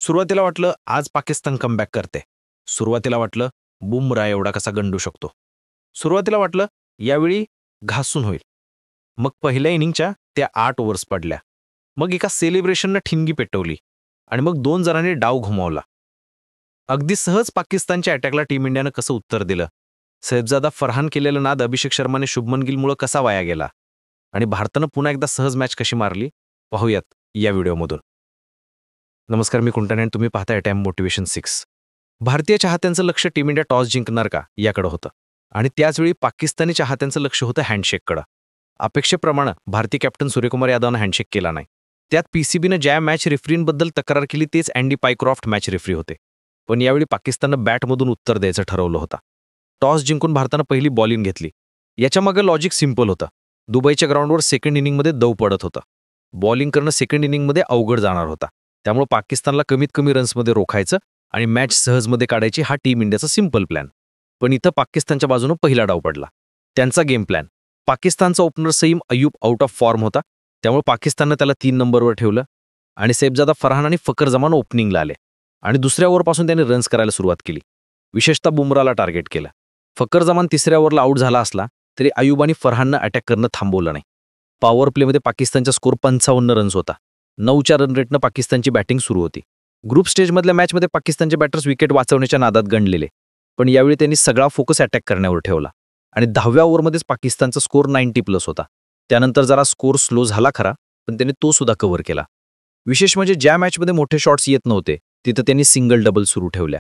सुरुवातीला वाटलं आज पाकिस्तान कमबॅक करते. सुरुवातीला वाटलं बुमरा एवढा कसा गंडू शकतो. सुरुवातीला वाटलं यावेळी घासून होईल. मग पहिल्या इनिंगच्या त्या 8 ओव्हर्स पडल्या. मग एका सेलिब्रेशननं ठिणगी पेटवली आणि मग 2 जणांनी डाव घुमावला. अगदी सहज पाकिस्तानच्या अटॅकला टीम इंडियानं कसं उत्तर दिलं. सैफजादा फरहान केलेला नाद अभिषेक शर्माने शुभमन गिलमुळे कसा वाया गेला आणि भारतानं पुन्हा एकदा सहज मॅच कशी मारली पाहूयात या व्हिडिओमधून. नमस्कार, मी कुंटन आणि तुम्ही पाहताय टाइम मोटिवेशन 6. भारतीय चाहत्यांचं लक्ष टीम इंडिया टॉस जिंकणार का याकडे होतं आणि त्याचवेळी पाकिस्तानी चाहत्यांचं लक्ष होतं हँडशेककडं. अपेक्षेप्रमाणे भारतीय कॅप्टन सूर्यकुमार यादवनं हँडशेक केला नाही. त्यात पीसीबीनं ज्या मॅच रेफरींबद्दल तक्रार केली तेच अँडी पायक्रॉफ्ट मॅच रेफरी होते. पण यावेळी पाकिस्ताननं बॅटमधून उत्तर द्यायचं ठरवलं होतं. टॉस जिंकून भारतानं पहिली बॉलिंग घेतली. याच्यामागे लॉजिक सिंपल होतं. दुबईच्या ग्राउंडवर सेकंड इनिंगमध्ये दव पडत होतं. बॉलिंग करणं सेकंड इनिंगमध्ये अवघड जाणार होता. त्यामुळे पाकिस्तानला कमीत कमी रन्समध्ये रोखायचं आणि मॅच सहजमध्ये काढायची हा टीम इंडियाचा सिंपल प्लॅन. पण इथं पाकिस्तानच्या बाजूनं पहिला डाव पडला. त्यांचा गेम प्लॅन. पाकिस्तानचा opener Saim Ayub out of form होता. त्यामुळे पाकिस्ताननं त्याला 3 नंबरवर ठेवलं आणि सैफजादा फरहान आणि फकर जमान ओपनिंगला आले आणि दुसऱ्या ओव्हरपासून त्याने रन्स करायला सुरुवात केली. विशेषतः बुमराला टार्गेट केलं. फकर जमान तिसऱ्या ओव्हरला आऊट झाला असला तरी अय्यूब आणि फरहाननं अटॅक करणं थांबवलं नाही. पॉवर प्लेमध्ये पाकिस्तानचा स्कोर 55 रन्स होता. 9च्या रन रेटनं पाकिस्तानची बॅटिंग सुरू होती. ग्रुप स्टेजमधल्या मॅचमध्ये पाकिस्तानचे बॅटर्स विकेट वाचवण्याच्या नादात गणलेले, पण यावेळी त्यांनी सगळा फोकस अटॅक करण्यावर ठेवला आणि 10व्या ओव्हरमध्येच पाकिस्तानचा स्कोर 90+ होता. त्यानंतर जरा स्कोर स्लो झाला खरा, पण त्यांनी तो सुद्धा कव्हर केला. विशेष म्हणजे ज्या मॅचमध्ये मोठे शॉट्स येत नव्हते तिथं त्यांनी सिंगल डबल सुरू ठेवल्या.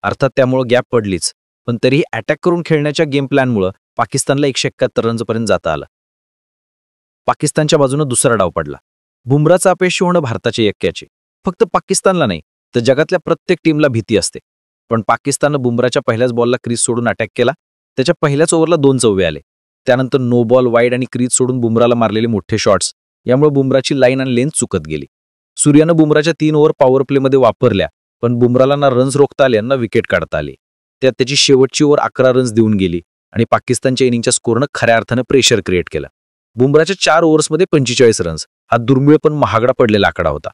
अर्थात त्यामुळे गॅप पडलीच, पण तरीही अटॅक करून खेळण्याच्या गेम प्लॅनमुळे पाकिस्तानला 171 रन्सपर्यंत जाता आलं. पाकिस्तानच्या बाजूनं दुसरा डाव पडला. बुमराचं अपयशी होणं भारताच्या यक्क्याचे. फक्त पाकिस्तानला नाही तर जगातल्या प्रत्येक टीमला भीती असते. पण पाकिस्ताननं बुमराच्या पहिल्याच बॉलला क्रीज सोडून अटॅक केला. त्याच्या पहिल्याच ओव्हरला 2 चौवे आले. त्यानंतर नो बॉल, वाईड आणि क्रीज सोडून बुमराला मारलेले मोठे शॉट्स, यामुळे बुमराची लाईन आणि लेंथ चुकत गेली. सूर्यानं बुमराच्या 3 ओव्हर पॉवर प्लेमध्ये वापरल्या, पण बुमराला ना रन्स रोखता आले ना विकेट काढता आले. त्यात त्याची शेवटची ओव्हर 11 रन्स देऊन गेली आणि पाकिस्तानच्या इनिंगच्या स्कोरनं खऱ्या अर्थानं प्रेशर क्रिएट केलं. बुमराच्या 4 ओव्हर्समध्ये 45 रन्स हा दुर्मिळ पण महागडा पडलेला आकडा होता.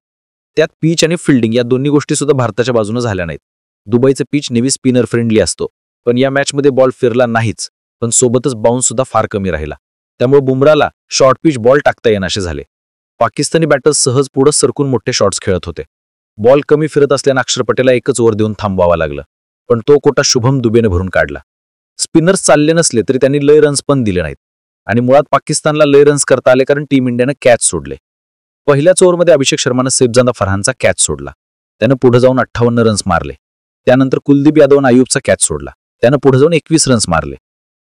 त्यात पिच आणि फिल्डिंग या दोन्ही गोष्टी सुद्धा भारताच्या बाजूनं झाल्या नाहीत. दुबईचं पिच नेहमी स्पिनर फ्रेंडली असतो, पण या मॅचमध्ये बॉल फिरला नाहीच, पण सोबतच बाउन्स सुद्धा फार कमी राहिला. त्यामुळे बुमराला शॉर्ट पिच बॉल टाकता येण्याचे झाले. पाकिस्तानी बॅटर्स सहज पुढं सरकून मोठे शॉट्स खेळत होते. बॉल कमी फिरत असल्यानं अक्षर पटेलला एकच ओव्हर देऊन थांबवावं लागलं, पण तो कोटा शुभम दुबेने भरून काढला. स्पिनर्स चालले नसले तरी त्यांनी लय रन्स पण दिले नाहीत आणि मुळात पाकिस्तानला लय रन्स करता आले कारण टीम इंडियानं कॅच सोडले. पहिल्याच ओव्हरमध्ये अभिषेक शर्मानं सैफजादा फरहानचा कॅच सोडला. त्यानं पुढे जाऊन 58 रन्स मारले. त्यानंतर कुलदीप यादवनं अय्यूबचा कॅच सोडला. त्यानं पुढे जाऊन 21 रन्स मारले.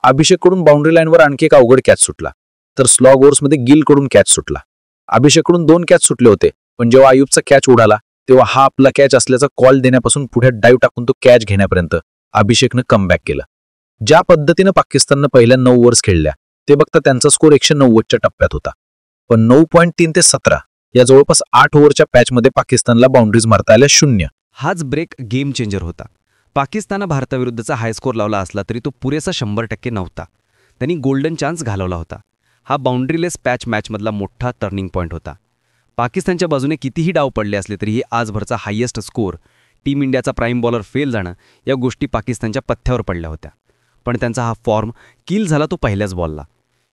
अभिषेककडून बाउंड्री लाईनवर आणखी एक अवघड कॅच सुटला, तर स्लॉग ओव्हर्समध्ये गिलकडून कॅच सुटला. अभिषेककडून 2 कॅच सुटले होते, पण जेव्हा अय्यूबचा कॅच उडाला तेव्हा हा आपला कॅच असल्याचा कॉल देण्यापासून पुढे डाईव्ह टाकून तो कॅच घेण्यापर्यंत अभिषेकनं कमबॅक केलं. ज्या पद्धतीनं पाकिस्ताननं पहिल्या 9 ओव्हर्स खेळल्या ते बघता त्यांचा स्कोर 190च्या टप्प्यात होता. पण 9.3 ते 17 या जवळपास 8 ओव्हरच्या पॅचमध्ये पाकिस्तानला बाउंड्रीज मारता आल्या 0. हाच ब्रेक गेम चेंजर होता. पाकिस्ताननं भारताविरुद्धचा हाय स्कोर लावला असला तरी तो पुरेसा 100% नव्हता. त्यांनी गोल्डन चान्स घालवला होता. हा बाउंड्रीलेस पॅच मॅचमधला मोठा टर्निंग पॉईंट होता. पाकिस्तानच्या बाजूने कितीही डाव पडले असले तरीही आजभरचा हायेस्ट स्कोर, टीम इंडियाचा प्राईम बॉलर फेल जाणं, या गोष्टी पाकिस्तानच्या पथ्यावर पडल्या होत्या. पण त्यांचा हा फॉर्म किल झाला तो पहिल्याच बॉलला.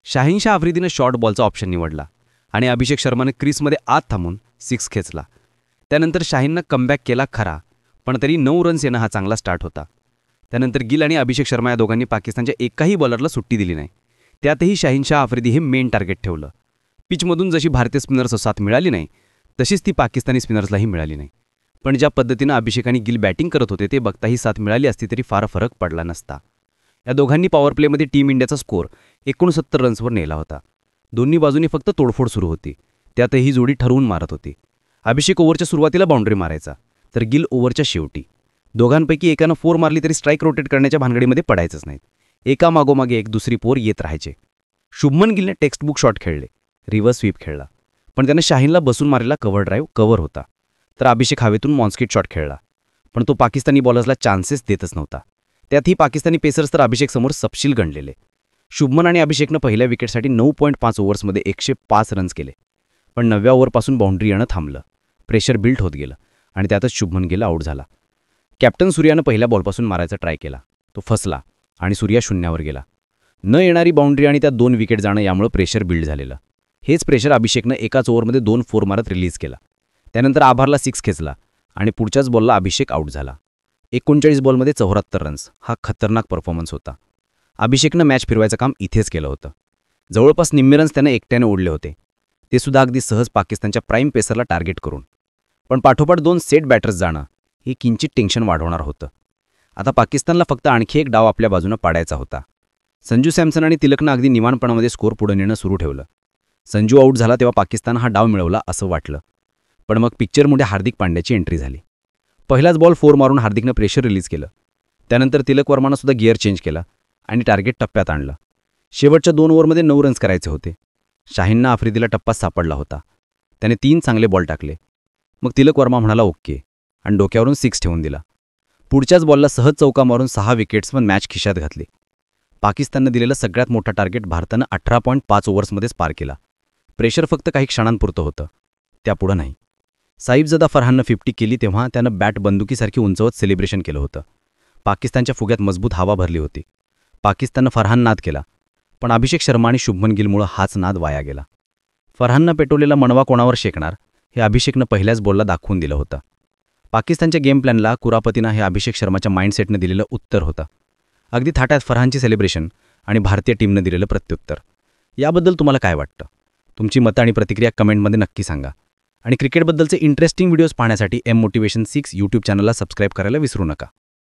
शाहीनशाह आफ्रिदीनं शॉर्ट बॉलचा ऑप्शन निवडला आणि अभिषेक शर्माने क्रीजमध्ये आत थांबून 6 खेचला. त्यानंतर शाहीननं कमबॅक केला खरा, पण तरी 9 रन्स येणं हा चांगला स्टार्ट होता. त्यानंतर गिल आणि अभिषेक शर्मा या दोघांनी पाकिस्तानच्या एकाही बॉलरला सुट्टी दिली नाही. त्यातही शाहीनशाह आफ्रिदी हे मेन टार्गेट ठेवलं. पिचमधून जशी भारतीय स्पिनर्स साथ मिळाली नाही तशीच ती पाकिस्तानी स्पिनर्सलाही मिळाली नाही. पण ज्या पद्धतीनं अभिषेक आणि गिल बॅटिंग करत होते ते बघताही साथ मिळाली असती तरी फार फरक पडला नसता. या दोघांनी पॉवर प्लेमध्ये टीम इंडियाचा स्कोर 69 रन्सवर नेला होता. दोन्ही बाजूंनी फक्त तोडफोड सुरू होती. त्यातही ही जोडी ठरवून मारत होती. अभिषेक ओव्हरच्या सुरुवातीला बाउंड्री मारायचा तर गिल ओव्हरच्या शेवटी. दोघांपैकी एकानं 4 मारली तरी स्ट्राईक रोटेट करण्याच्या भानगडीमध्ये पडायचंच नाहीत. एका मागोमागे एक दुसरी 4 येत राहायचे. शुभमन गिलने टेक्स्टबुक शॉट खेळले, रिव्हर्स स्वीप खेळला, पण त्याने शाहीनला बसून मारलेला कव्हर ड्राईव्ह कव्हर होता. तर अभिषेक हवेतून मॉन्स्किट शॉट खेळला, पण तो पाकिस्तानी बॉलर्सला चान्सेस देतच नव्हता. त्यातही पाकिस्तानी पेसर्स तर अभिषेकसमोर सपशील गणलेले. शुभमन आणि अभिषेकनं पहिल्या विकेटसाठी 9.5 ओव्हर्समध्ये 105 रन्स केले. पण 9व्या ओव्हरपासून बाउंड्री येणं थांबलं. प्रेशर बिल्ट होत गेलं आणि त्यातच शुभमन गिल आऊट झाला. कॅप्टन सूर्यानं पहिल्या बॉलपासून मारायचा ट्राय केला. तो फसला आणि सूर्या शून्यावर गेला. न येणारी बाउंड्री आणि त्यात 2 विकेट जाणं यामुळे प्रेशर बिल्ड झालेलं. हेच प्रेशर अभिषेकनं एकाच ओव्हरमध्ये 2 फोर मारत रिलीज केला. त्यानंतर आभारला 6 खेचला आणि पुढच्याच बॉलला अभिषेक आऊट झाला. 39 बॉलमध्ये 74 रन्स हा खतरनाक परफॉर्मन्स होता. अभिषेकनं मॅच फिरवायचं काम इथेच केलं होतं. जवळपास निम्मे रन्स त्यानं एकट्याने ओढले होते, ते सुद्धा अगदी सहज पाकिस्तानच्या प्राईम पेसरला टार्गेट करून. पण पाठोपाठ 2 सेट बॅटर्स जाणं हे किंचित टेन्शन वाढवणार होतं. आता पाकिस्तानला फक्त आणखी एक डाव आपल्या बाजूनं पाडायचा होता. संजू सॅमसन आणि तिलकनं अगदी निवांतपणामध्ये स्कोर पुढे नेणं सुरू ठेवलं. संजू आऊट झाला तेव्हा पाकिस्तान हा डाव मिळवला असं वाटलं. पण मग पिक्चरमध्ये हार्दिक पांड्याची एंट्री झाली. पहिलाच बॉल 4 मारून हार्दिकनं प्रेशर रिलीज केलं. त्यानंतर तिलक वर्मानं सुद्धा गिअर चेंज केला आणि टार्गेट टप्प्यात आणलं. शेवटच्या 2 ओव्हरमध्ये 9 रन्स करायचे होते. शाहीननं आफ्रिदीला टप्पा सापडला होता. त्याने 3 चांगले बॉल टाकले. मग तिलक वर्मा म्हणाला ओके आणि डोक्यावरून 6 ठेवून दिला. पुढच्याच बॉलला सहज चौका मारून 6 विकेट्सवर मॅच खिशात घातली. पाकिस्ताननं दिलेलं सगळ्यात मोठा टार्गेट भारतानं 18.5 ओव्हर्समध्येच पार केला. प्रेशर फक्त काही क्षणांपुरतं होतं, त्यापुढं नाही. साईबजादा फरहाननं 50 केली तेव्हा त्यानं बॅट बंदुकीसारखी उंचवत सेलिब्रेशन केलं होतं. पाकिस्तानच्या फुग्यात मजबूत हवा भरली होती. पाकिस्ताननं फरहान नाद केला, पण अभिषेक शर्मा आणि शुभमन गिलमुळं हाच नाद वाया गेला. फरहाननं पेटवलेला मणवा कोणावर शेकणार हे अभिषेकनं पहिल्याच बॉलला दाखवून दिलं होतं. पाकिस्तानच्या गेम प्लॅनला कुरापतीनं हे अभिषेक शर्माच्या माइंडसेटनं दिलेलं उत्तर होतं. अगदी थाट्यात फरहानची सेलिब्रेशन आणि भारतीय टीमनं दिलेलं प्रत्युत्तर. याबद्दल तुम्हाला काय वाटतं? तुमची मतं आणि प्रतिक्रिया कमेंटमध्ये नक्की सांगा. आणि क्रिकेटबद्दलचे इंटरेस्टिंग व्हिडिओज पाहण्यासाठी एम मोटिवेशन 6 यूट्यूब चॅनलला सबस्क्राईब करायला विसरू नका.